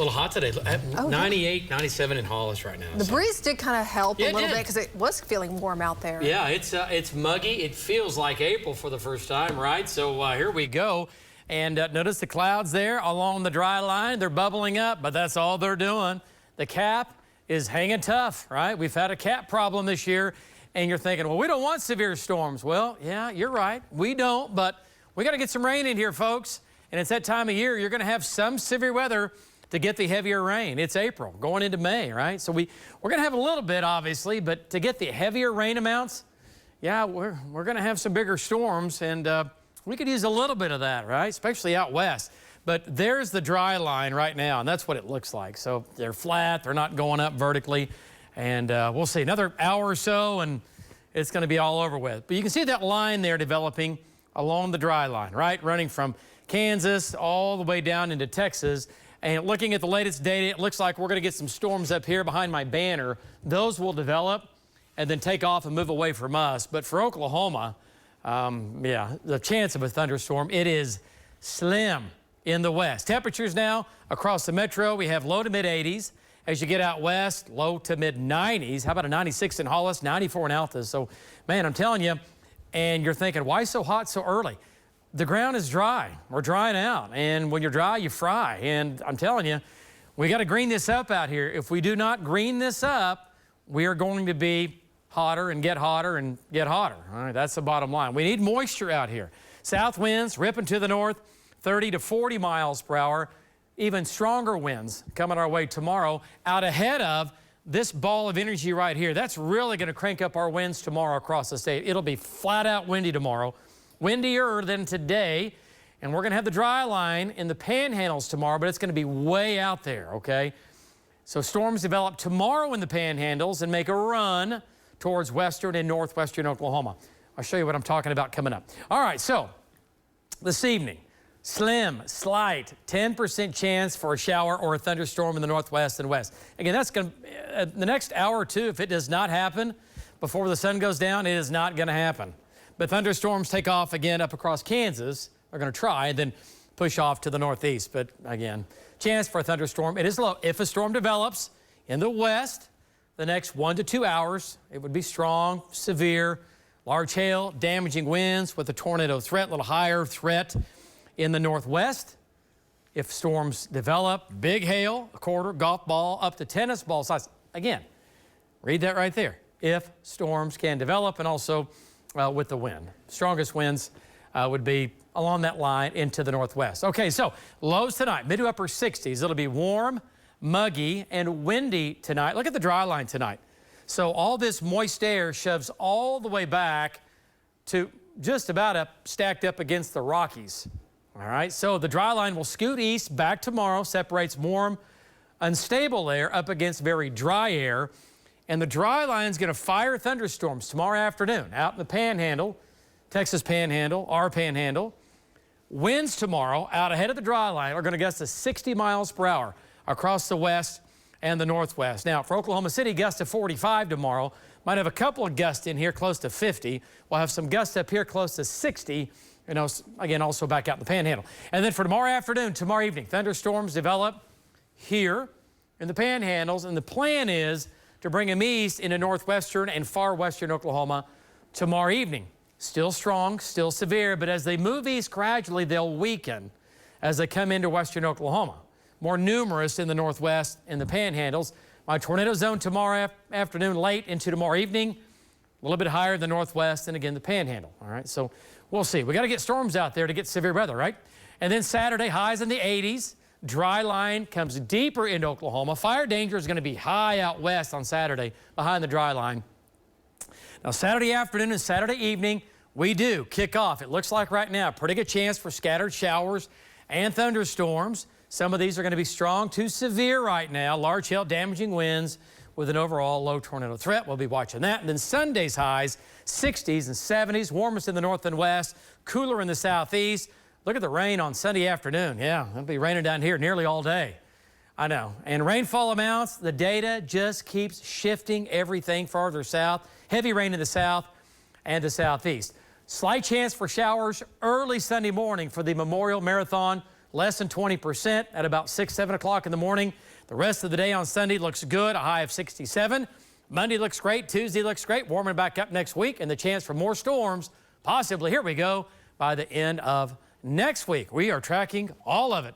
A little hot today. 98, 97 in Hollis right now. The breeze did kind of help a little bit because it was feeling warm out there. Yeah, it's muggy. It feels like April for the first time, right? So here we go. And notice the clouds there along the dry line. They're bubbling up, but that's all they're doing. The cap is hanging tough, right? We've had a cap problem this year, and you're thinking, well, we don't want severe storms. Well, yeah, you're right. We don't, but we got to get some rain in here, folks. And it's that time of year you're going to have some severe weather to get the heavier rain. It's April, going into May, right? So we're going to have a little bit, obviously, but to get the heavier rain amounts, yeah, we're going to have some bigger storms, and we could use a little bit of that, right? Especially out west. But there's the dry line right now, and that's what it looks like. So they're flat, they're not going up vertically, and we'll see another hour or so, and it's going to be all over with. But you can see that line there developing along the dry line, right? Running from Kansas all the way down into Texas. And looking at the latest data, it looks like we're going to get some storms up here behind my banner. Those will develop and then take off and move away from us. But for Oklahoma, yeah, the chance of a thunderstorm, it is slim in the west. Temperatures now across the metro, we have low to mid 80s. As you get out west, low to mid 90s. How about a 96 in Hollis, 94 in Altus? So, man, I'm telling you, and you're thinking, why so hot so early? The ground is dry. We're drying out. And when you're dry, you fry. And I'm telling you, we got to green this up out here. If we do not green this up, we are going to be hotter and get hotter and get hotter. All right, that's the bottom line. We need moisture out here. South winds ripping to the north, 30 to 40 miles per hour. Even stronger winds coming our way tomorrow out ahead of this ball of energy right here. That's really going to crank up our winds tomorrow across the state. It'll be flat out windy tomorrow. Windier than today, and we're going to have the dry line in the panhandles tomorrow, but it's going to be way out there, okay? So storms develop tomorrow in the panhandles and make a run towards western and northwestern Oklahoma. I'll show you what I'm talking about coming up. All right, so this evening, slim, slight, 10% chance for a shower or a thunderstorm in the northwest and west. Again, that's going to, the next hour or two, if it does not happen before the sun goes down, it is not going to happen. But thunderstorms take off again up across Kansas. They're going to try and then push off to the northeast. But again, chance for a thunderstorm. It is low. If a storm develops in the west the next 1 to 2 hours, it would be strong, severe, large hail, damaging winds with a tornado threat, a little higher threat in the northwest. If storms develop, big hail, a quarter, golf ball, up to tennis ball size. Again, read that right there. If storms can develop, and also with the wind. Strongest winds would be along that line into the northwest. Okay, so lows tonight, mid to upper 60s. It'll be warm, muggy, and windy tonight. Look at the dry line tonight. So all this moist air shoves all the way back to just about stacked up against the Rockies. All right, so the dry line will scoot east back tomorrow, separates warm, unstable air up against very dry air. And the dry line is going to fire thunderstorms tomorrow afternoon out in the panhandle, Texas panhandle, our panhandle. Winds tomorrow out ahead of the dry line are going to gust to 60 miles per hour across the west and the northwest. Now, for Oklahoma City, gusts to 45 tomorrow. Might have a couple of gusts in here close to 50. We'll have some gusts up here close to 60. You know, again, also back out in the panhandle. And then for tomorrow afternoon, tomorrow evening, thunderstorms develop here in the panhandles. And the plan is to bring them east into northwestern and far western Oklahoma tomorrow evening. Still strong, still severe, but as they move east gradually, they'll weaken as they come into western Oklahoma. More numerous in the northwest and the panhandles. My tornado zone tomorrow afternoon, late into tomorrow evening, a little bit higher in the northwest and again the panhandle. All right, so we'll see. We got to get storms out there to get severe weather, right? And then Saturday, highs in the 80s. Dry line comes deeper into Oklahoma. Fire danger is going to be high out west on Saturday behind the dry line. Now, Saturday afternoon and Saturday evening, we do kick off. It looks like right now, pretty good chance for scattered showers and thunderstorms. Some of these are going to be strong to severe right now. Large hail, damaging winds with an overall low tornado threat. We'll be watching that. And then Sunday's highs, 60s and 70s, warmest in the north and west, cooler in the southeast. Look at the rain on Sunday afternoon. Yeah, it'll be raining down here nearly all day. I know. And rainfall amounts, the data just keeps shifting everything farther south. Heavy rain in the south and the southeast. Slight chance for showers early Sunday morning for the Memorial Marathon less than 20% at about 6, 7 o'clock in the morning. The rest of the day on Sunday looks good, a high of 67. Monday looks great. Tuesday looks great. Warming back up next week, and the chance for more storms, possibly, here we go, by the end of next week. We are tracking all of it.